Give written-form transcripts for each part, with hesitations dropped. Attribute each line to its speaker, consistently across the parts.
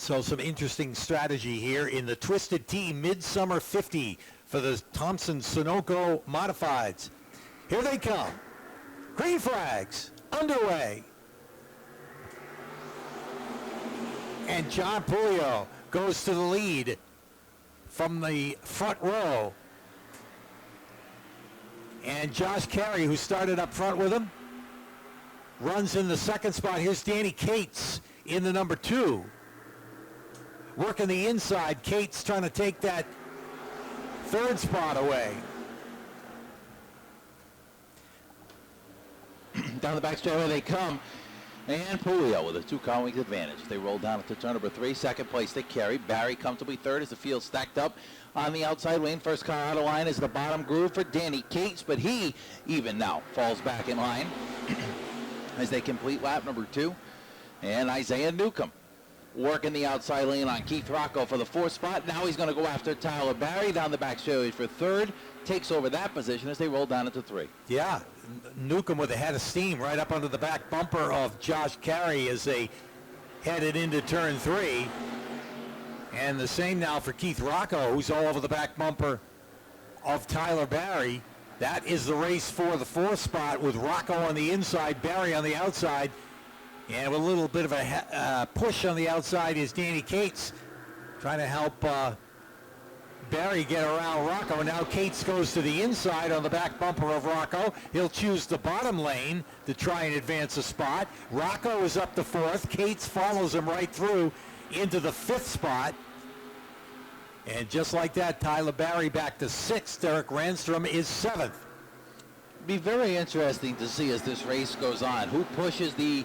Speaker 1: So some interesting strategy here in the Twisted Tea Midsummer 50 for the Thompson-Sunoco Modifieds. Here they come. Green flags underway. And John Pulio goes to the lead from the front row. And Josh Carey, who started up front with him, runs in the second spot. Here's Danny Cates in the number 2. Working the inside. Cates trying to take that third spot away.
Speaker 2: Down the back straightaway they come. And Pulio with a 2-car length advantage. They roll down to turn number 3. Second place they carry. Barry comfortably third as the field stacked up on the outside lane. First car out of line is the bottom groove for Danny Cates, but he even now falls back in line as they complete lap number 2. And Isaiah Newcomb working the outside lane on Keith Rocco for the 4th spot. Now he's going to go after Tyler Barry down the back straightaway for 3rd. Takes over that position as they roll down into 3.
Speaker 1: Yeah, Newcomb with a head of steam right up under the back bumper of Josh Carey as they headed into turn 3. And the same now for Keith Rocco, who's all over the back bumper of Tyler Barry. That is the race for the 4th spot with Rocco on the inside, Barry on the outside. And with a little bit of a push on the outside is Danny Cates trying to help Barry get around Rocco. Now Cates goes to the inside on the back bumper of Rocco. He'll choose the bottom lane to try and advance a spot. Rocco is up to 4th. Cates follows him right through into the 5th spot. And just like that, Tyler Barry back to 6th. Derek Ranstrom is 7th.
Speaker 2: Be very interesting to see as this race goes on who pushes the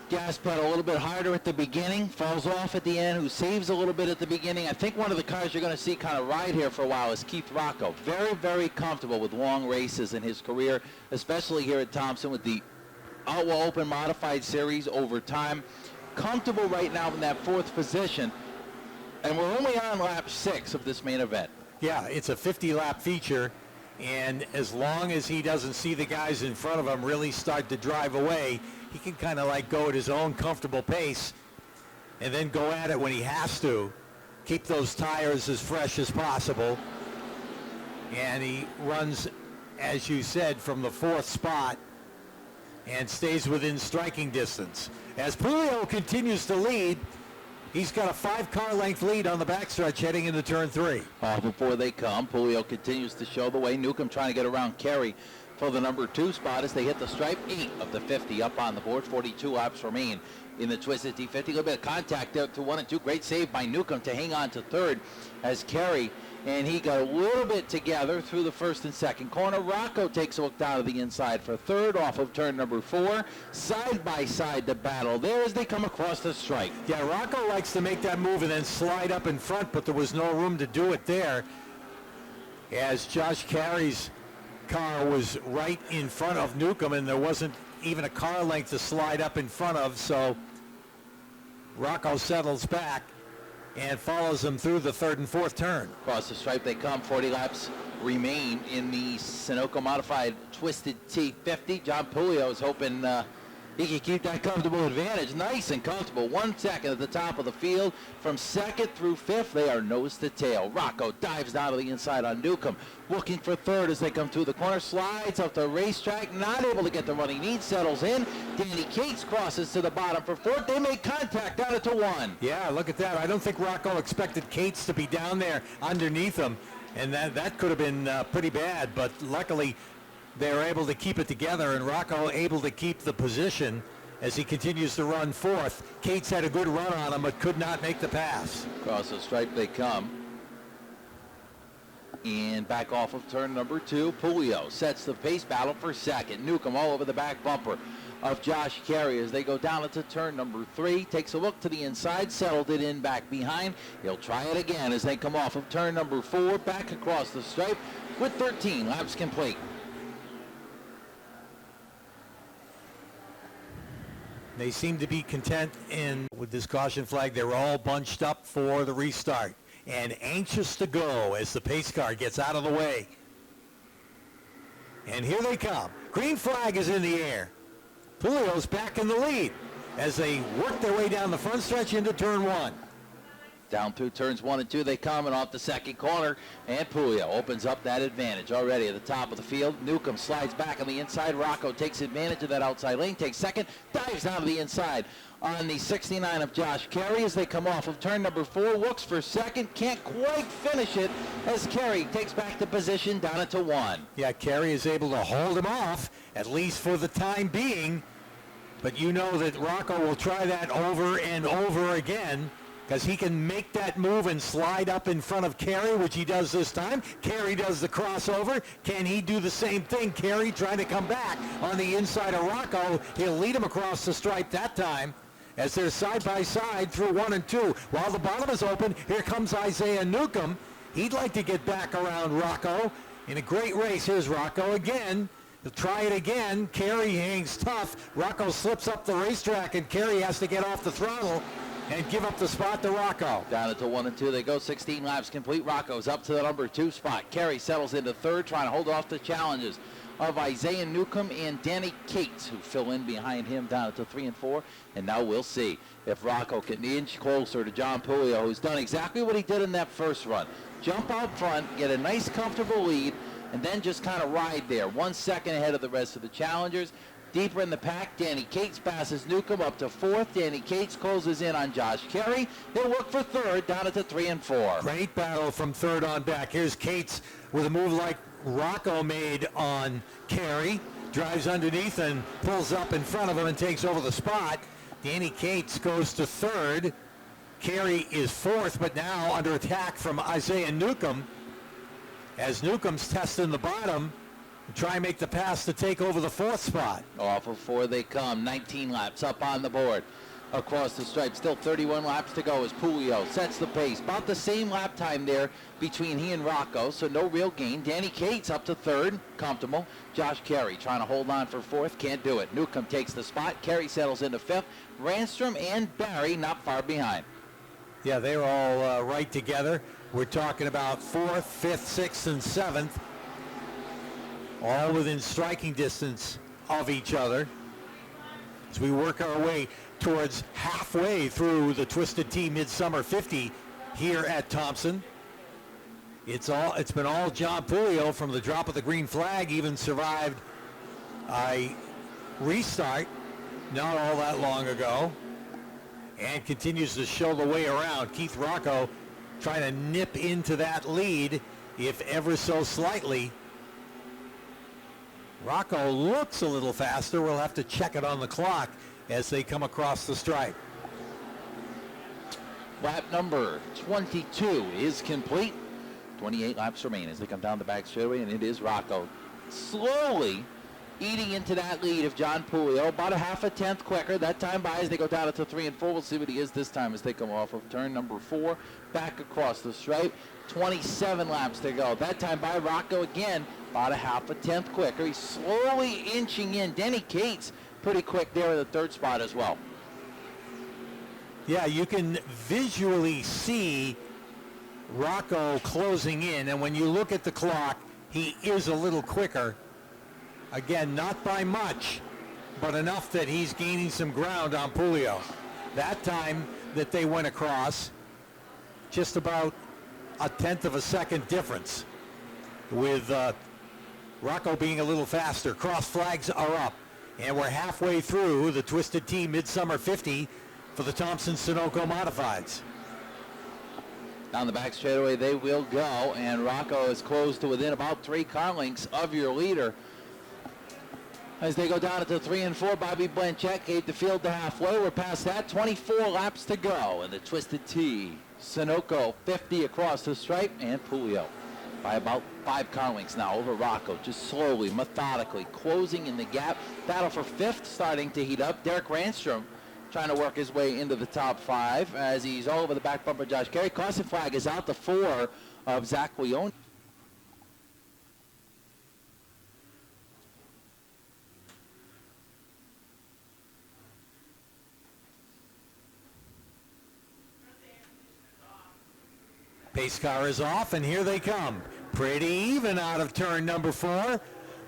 Speaker 2: gas pedal a little bit harder at the beginning, falls off at the end, who saves a little bit at the beginning. I think one of the cars you're going to see kind of ride here for a while is Keith Rocco. Very, very comfortable with long races in his career, especially here at Thompson with the Outlaw Open Modified Series over time. Comfortable right now in that 4th position, and we're only on lap 6 of this main event.
Speaker 1: Yeah, it's a 50-lap feature, and as long as he doesn't see the guys in front of him really start to drive away, he can kind of like go at his own comfortable pace and then go at it when he has to. Keep those tires as fresh as possible. And he runs, as you said, from the 4th spot and stays within striking distance. As Pulio continues to lead, he's got a 5-car length lead on the backstretch heading into turn 3.
Speaker 2: Before they come, Pulio continues to show the way. Newcomb trying to get around Carey for the number 2 spot as they hit the stripe. 8 of the 50 up on the board. 42 laps remain in the Twisted Tea 50. A little bit of contact there to 1 and 2. Great save by Newcomb to hang on to 3rd as Carey, and he got a little bit together through the 1st and 2nd corner. Rocco takes a look down to the inside for 3rd off of turn number 4. Side by side the battle there as they come across the stripe.
Speaker 1: Yeah, Rocco likes to make that move and then slide up in front, but there was no room to do it there as Josh Carey's car was right in front of Newcomb, and there wasn't even a car length to slide up in front of, so Rocco settles back and follows him through the 3rd and 4th turn.
Speaker 2: Across the stripe they come. 40 laps remain in the Sunoco Modified Twisted Tea 50. John Pulio is hoping he can keep that comfortable advantage. Nice and comfortable. 1 second at the top of the field. From 2nd through 5th, they are nose to tail. Rocco dives down to the inside on Newcomb, looking for 3rd as they come through the corner. Slides off the racetrack, not able to get the run he needs. Settles in. Danny Cates crosses to the bottom for 4th. They make contact down to 1.
Speaker 1: Yeah, look at that. I don't think Rocco expected Cates to be down there underneath him, and that could have been pretty bad, but luckily they were able to keep it together, and Rocco able to keep the position as he continues to run 4th. Cates had a good run on him, but could not make the pass.
Speaker 2: Across the stripe they come. And back off of turn number 2. Pulio sets the pace battle for 2nd. Newcomb all over the back bumper of Josh Carey as they go down into turn number 3. Takes a look to the inside, settled it in back behind. He'll try it again as they come off of turn number 4. Back across the stripe with 13 laps complete.
Speaker 1: They seem to be content with this caution flag. They were all bunched up for the restart and anxious to go as the pace car gets out of the way. And here they come. Green flag is in the air. Pulio's back in the lead. as they work their way down the front stretch into turn 1.
Speaker 2: Down through turns 1 and 2, they come, and off the second corner, and Puglia opens up that advantage already at the top of the field. Newcomb slides back on the inside. Rocco takes advantage of that outside lane, takes second, dives down to the inside on the 69 of Josh Carey as they come off of turn number 4, looks for second, can't quite finish it as Carey takes back the position down into 1.
Speaker 1: Yeah, Carey is able to hold him off, at least for the time being, but you know that Rocco will try that over and over again, because he can make that move and slide up in front of Carey, which he does this time. Carey does the crossover. Can he do the same thing? Carey trying to come back on the inside of Rocco. He'll lead him across the stripe that time as they're side by side through 1 and 2. While the bottom is open, here comes Isaiah Newcomb. He'd like to get back around Rocco in a great race. Here's Rocco again. He'll try it again. Carey hangs tough. Rocco slips up the racetrack, and Carey has to get off the throttle and give up the spot to Rocco.
Speaker 2: Down into 1 and 2, they go 16 laps complete. Rocco's up to the number 2 spot. Carey settles into third, trying to hold off the challenges of Isaiah Newcomb and Danny Cates, who fill in behind him down to 3 and 4. And now we'll see if Rocco can inch closer to John Puglia, who's done exactly what he did in that first run. Jump out front, get a nice comfortable lead, and then just kind of ride there. 1 second ahead of the rest of the challengers. Deeper in the pack, Danny Cates passes Newcomb up to 4th. Danny Cates closes in on Josh Carey. He'll look for 3rd, down at the 3 and 4.
Speaker 1: Great battle from 3rd on back. Here's Cates with a move like Rocco made on Carey. Drives underneath and pulls up in front of him and takes over the spot. Danny Cates goes to 3rd. Carey is 4th, but now under attack from Isaiah Newcomb, as Newcomb's testing the bottom. Try and make the pass to take over the 4th spot.
Speaker 2: Off of 4 they come. 19 laps up on the board. Across the stripe, still 31 laps to go as Puglia sets the pace. About the same lap time there between he and Rocco, so no real gain. Danny Cates up to 3rd, comfortable. Josh Carey trying to hold on for 4th, can't do it. Newcomb takes the spot. Carey settles into 5th. Ranstrom and Barry not far behind.
Speaker 1: Yeah, they're all right together. We're talking about 4th, 5th, 6th, and 7th. All within striking distance of each other as we work our way towards halfway through the Twisted Tea Midsummer 50 here at Thompson. It's been all John Puglia from the drop of the green flag, even survived a restart not all that long ago, and continues to show the way around. Keith Rocco trying to nip into that lead, if ever so slightly. Rocco looks a little faster. We'll have to check it on the clock as they come across the stripe.
Speaker 2: Lap number 22 is complete. 28 laps remain as they come down the back straightaway, and it is Rocco slowly eating into that lead of John Puglia. About a half a tenth quicker. That time by as they go down to 3 and 4. We'll see what he is this time as they come off of turn number 4. Back across the stripe. 27 laps to go. That time by Rocco again, about a half a tenth quicker. He's slowly inching in. Danny Cates pretty quick there in the 3rd spot as well.
Speaker 1: Yeah, you can visually see Rocco closing in, and when you look at the clock, he is a little quicker. Again, not by much, but enough that he's gaining some ground on Puglia. That time that they went across, just about a tenth of a second difference, with Rocco being a little faster. Cross flags are up, and we're halfway through the Twisted Tea Midsummer 50 for the Thompson-Sunoco Modifieds.
Speaker 2: Down the back straightaway they will go, and Rocco is close to within about 3 car lengths of your leader. As they go down into 3 and 4, Bobby Blanchett gave the field to halfway. We're past that. 24 laps to go in the Twisted Tea. Sunoco 50 across the stripe, and Puglia by about 5 car lengths now over Rocco, just slowly, methodically closing in the gap. Battle for 5th starting to heat up. Derek Ranstrom trying to work his way into the top 5 as he's all over the back bumper. Josh Carey. Caution flag is out, the 4 of Zach Leone.
Speaker 1: Pace car is off, and here they come. Pretty even out of turn number 4,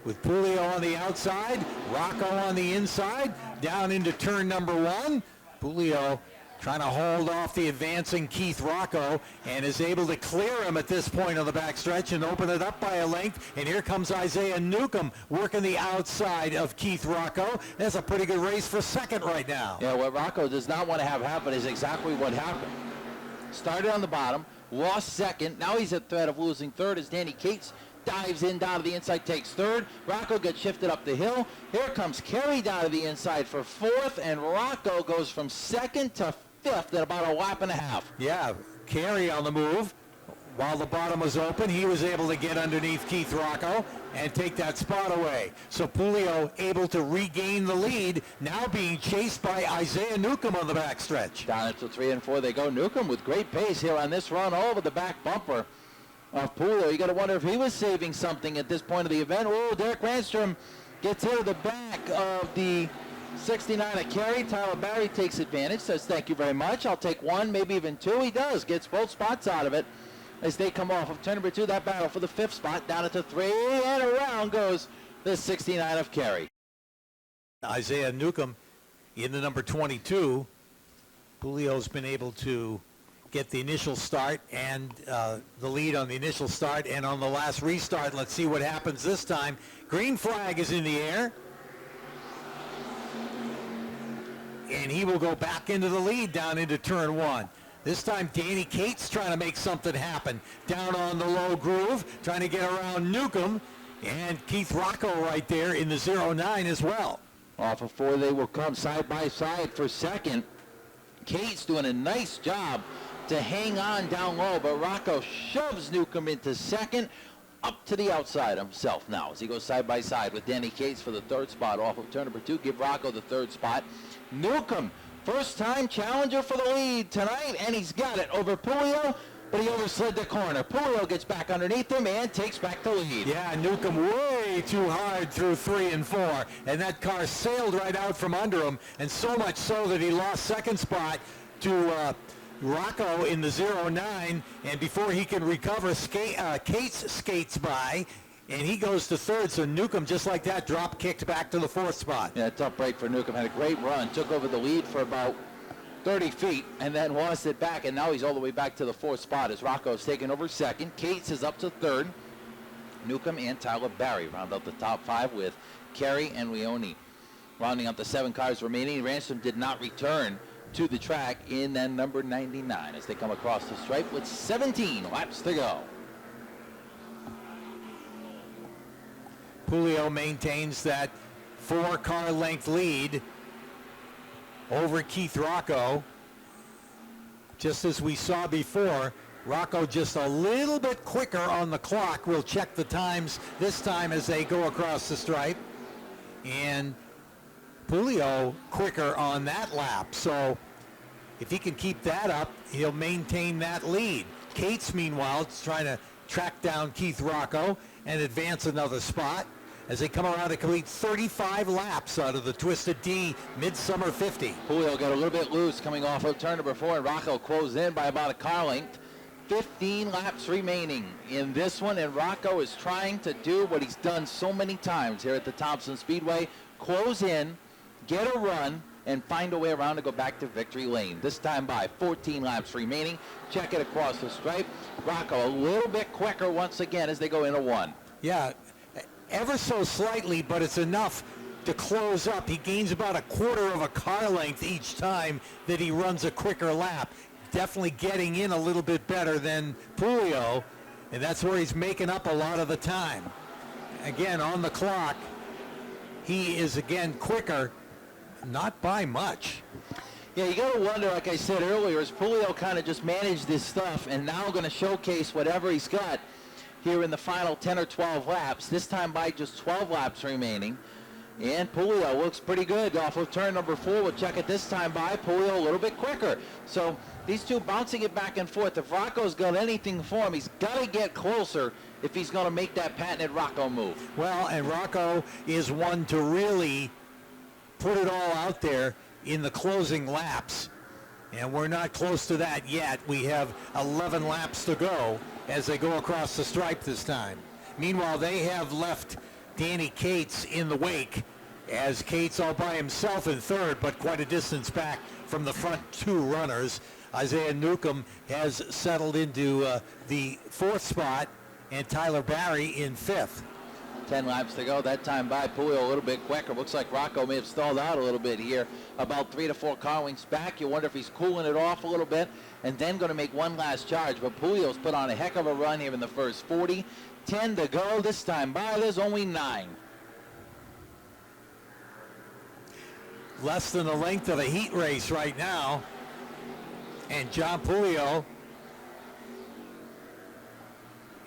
Speaker 1: with Puglia on the outside, Rocco on the inside. down into turn number 1. Pulio trying to hold off the advancing Keith Rocco and is able to clear him at this point on the backstretch and open it up by a length. And here comes Isaiah Newcomb working the outside of Keith Rocco. That's a pretty good race for second right now.
Speaker 2: Yeah, what Rocco does not want to have happen is exactly what happened. Started on the bottom, lost second. Now he's at threat of losing third as Danny Cates dives in down to the inside, takes third. Rocco gets shifted up the hill. Here comes Kerry down to the inside for fourth, and Rocco goes from second to fifth at about a lap and a half.
Speaker 1: Yeah, Kerry on the move. While the bottom was open, he was able to get underneath Keith Rocco and take that spot away. So Pulio able to regain the lead, now being chased by Isaiah Newcomb on the backstretch.
Speaker 2: Down into 3 and 4 they go. Newcomb with great pace here on this run over the back bumper of Pulio. You got to wonder if he was saving something at this point of the event. Oh, Derek Randstrom gets into the back of the 69 of Kerry. Tyler Barry takes advantage, says thank you very much. I'll take one, maybe even two. He does, gets both spots out of it as they come off of turn number 2. That battle for the 5th spot down into 3, and around goes the 69 of Kerry.
Speaker 1: Isaiah Newcomb in the number 22. Pulio's been able to get the initial start and the lead on the initial start and on the last restart. Let's see what happens this time. Green flag is in the air. And he will go back into the lead down into turn 1. This time Danny Cates trying to make something happen. Down on the low groove, trying to get around Newcomb. And Keith Rocco right there in the 09 as well.
Speaker 2: Off of 4 they will come side by side for second. Cates doing a nice job to hang on down low, but Rocco shoves Newcomb into second, up to the outside himself now as he goes side by side with Danny Cates for the 3rd spot off of turn number 2. Give Rocco the 3rd spot. Newcomb, first time challenger for the lead tonight, and he's got it over Pulio, but he overslid the corner. Pulio gets back underneath him and takes back the lead.
Speaker 1: Yeah, Newcomb way too hard through 3 and 4, and that car sailed right out from under him, and so much so that he lost second spot to Rocco in the 09, and before he can recover, Cates skates by, and he goes to 3rd, so Newcomb, just like that, drop kicked back to the 4th spot.
Speaker 2: Yeah, tough break for Newcomb. Had a great run, took over the lead for about 30 feet, and then lost it back, and now he's all the way back to the 4th spot as Rocco's taken over 2nd. Cates is up to 3rd. Newcomb and Tyler Barry round out the top 5 with Kerry and Leone. Rounding out the 7 cars remaining, Ransom did not return to the track in then number 99 as they come across the stripe with 17 laps to go.
Speaker 1: Pulio maintains that 4-car length lead over Keith Rocco. Just as we saw before, Rocco just a little bit quicker on the clock. We'll check the times this time as they go across the stripe. And Pulio quicker on that lap. So if he can keep that up, he'll maintain that lead. Cates, meanwhile, is trying to track down Keith Rocco and advance another spot as they come around to complete 35 laps out of the Twisted Tea Midsummer 50.
Speaker 2: Julio got a little bit loose coming off of turn number 4, and Rocco closed in by about a car length. 15 laps remaining in this one, and Rocco is trying to do what he's done so many times here at the Thompson Speedway: close in, get a run, and find a way around to go back to victory lane. This time by 14 laps remaining. Check it across the stripe. Rocco a little bit quicker once again as they go into 1.
Speaker 1: Yeah, ever so slightly, but it's enough to close up. He gains about a quarter of a car length each time that he runs a quicker lap. Definitely getting in a little bit better than Pulio, and that's where he's making up a lot of the time. Again, on the clock, he is again quicker, not by much.
Speaker 2: Yeah, you got to wonder, like I said earlier, is Pulio kind of just managed this stuff and now going to showcase whatever he's got here in the final 10 or 12 laps. This time by just 12 laps remaining. And Pulio looks pretty good off of turn number 4. We'll check it this time by. Pulio a little bit quicker. So these two bouncing it back and forth. If Rocco's got anything for him, he's got to get closer if he's going to make that patented Rocco move.
Speaker 1: Well, and Rocco is one to really put it all out there in the closing laps. And we're not close to that yet. We have 11 laps to go as they go across the stripe this time. Meanwhile, they have left Danny Cates in the wake as Cates all by himself in third, but quite a distance back from the front two runners. Isaiah Newcomb has settled into the fourth spot, and Tyler Barry in fifth.
Speaker 2: 10 laps to go. That time by Pulio a little bit quicker. Looks like Rocco may have stalled out a little bit here. About 3 to 4 car lengths back. You wonder if he's cooling it off a little bit and then going to make one last charge. But Pulio's put on a heck of a run here in the first 40. 10 to go. This time by, there's only 9.
Speaker 1: Less than the length of a heat race right now. And John Pulio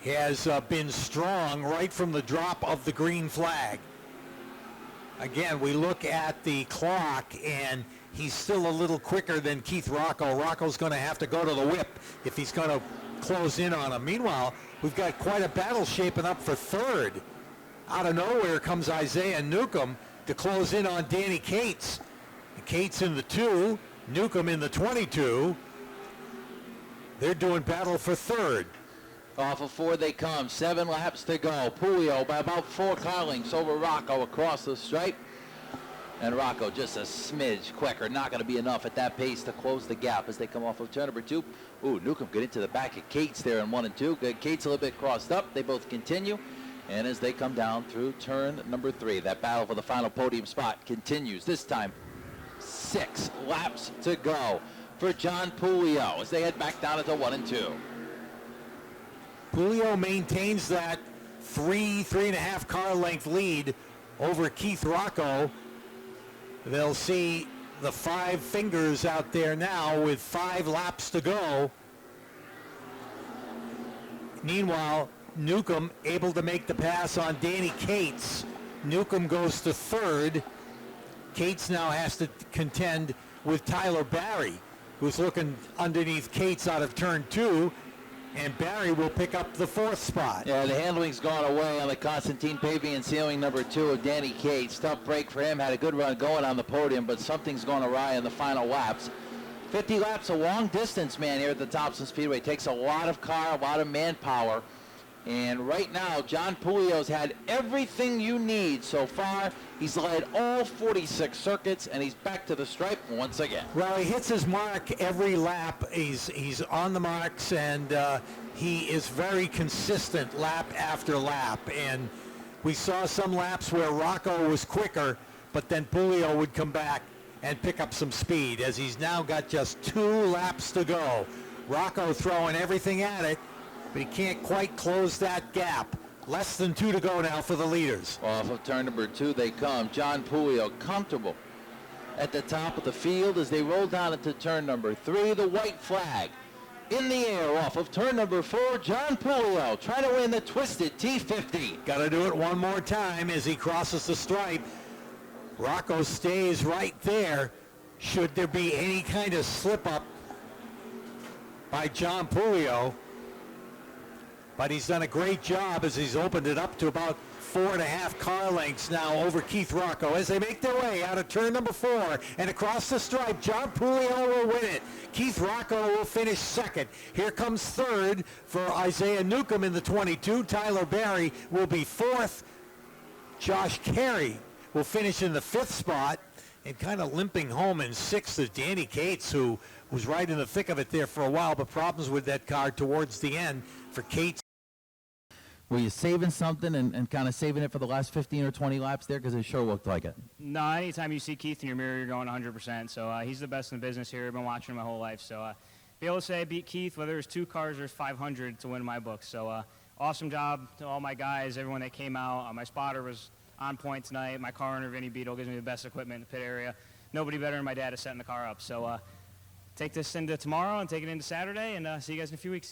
Speaker 1: has been strong right from the drop of the green flag. Again, we look at the clock, and he's still a little quicker than Keith Rocco. Rocco's going to have to go to the whip if he's going to close in on him. Meanwhile, we've got quite a battle shaping up for third. Out of nowhere comes Isaiah Newcomb to close in on Danny Cates. Cates in the 2, Newcomb in the 22. They're doing battle for third.
Speaker 2: Off of 4 they come. 7 laps to go. Pulio by about 4 car lengths over Rocco across the stripe. And Rocco just a smidge quicker. Not going to be enough at that pace to close the gap as they come off of turn number 2. Ooh, Newcomb get into the back of Cates there in 1 and 2. Good. Cates a little bit crossed up. They both continue. And as they come down through turn number 3, that battle for the final podium spot continues. This time, 6 laps to go for John Pulio as they head back down into 1 and 2.
Speaker 1: Pulio maintains that 3.5 car length lead over Keith Rocco. They'll see the 5 fingers out there now with 5 laps to go. Meanwhile, Newcomb able to make the pass on Danny Cates. Newcomb goes to third. Cates now has to contend with Tyler Barry, who's looking underneath Cates out of turn 2. And Barry will pick up the 4th spot.
Speaker 2: Yeah, the handling's gone away on the Constantine paving and sealing number 2 of Danny Cates. Tough break for him. Had a good run going on the podium, but something's gone awry in the final laps. 50 laps, a long distance, man, here at the Thompson Speedway. Takes a lot of car, a lot of manpower. And right now, John Pulio's had everything you need so far. He's led all 46 circuits, and he's back to the stripe once again.
Speaker 1: Well, he hits his mark every lap. He's on the marks, and he is very consistent lap after lap. And we saw some laps where Rocco was quicker, but then Pulio would come back and pick up some speed, as he's now got just 2 laps to go. Rocco throwing everything at it, but he can't quite close that gap. Less than 2 to go now for the leaders.
Speaker 2: Off of turn number 2 they come. John Pulio comfortable at the top of the field as they roll down into turn number 3. The white flag in the air off of turn number 4. John Pulio trying to win the Twisted T50.
Speaker 1: Got to do it one more time as he crosses the stripe. Rocco stays right there. Should there be any kind of slip up by John Pulio. But he's done a great job as he's opened it up to about 4.5 car lengths now over Keith Rocco as they make their way out of turn number 4 and across the stripe. John Pulio will win it. Keith Rocco will finish second. Here comes third for Isaiah Newcomb in the 22. Tyler Barry will be 4th. Josh Carey will finish in the 5th spot, and kind of limping home in 6th is Danny Cates, who was right in the thick of it there for a while, but problems with that car towards the end for Cates.
Speaker 2: Were you saving something and kind of saving it for the last 15 or 20 laps there? Because it sure looked like it.
Speaker 3: No, anytime you see Keith in your mirror, you're going 100%. So he's the best in the business here. I've been watching him my whole life. So be able to say I beat Keith, whether there's 2 cars, there's 500 to win my book. So awesome job to all my guys, everyone that came out. My spotter was on point tonight. My car owner, Vinny Beetle, gives me the best equipment in the pit area. Nobody better than my dad is setting the car up. So take this into tomorrow and take it into Saturday, and see you guys in a few weeks.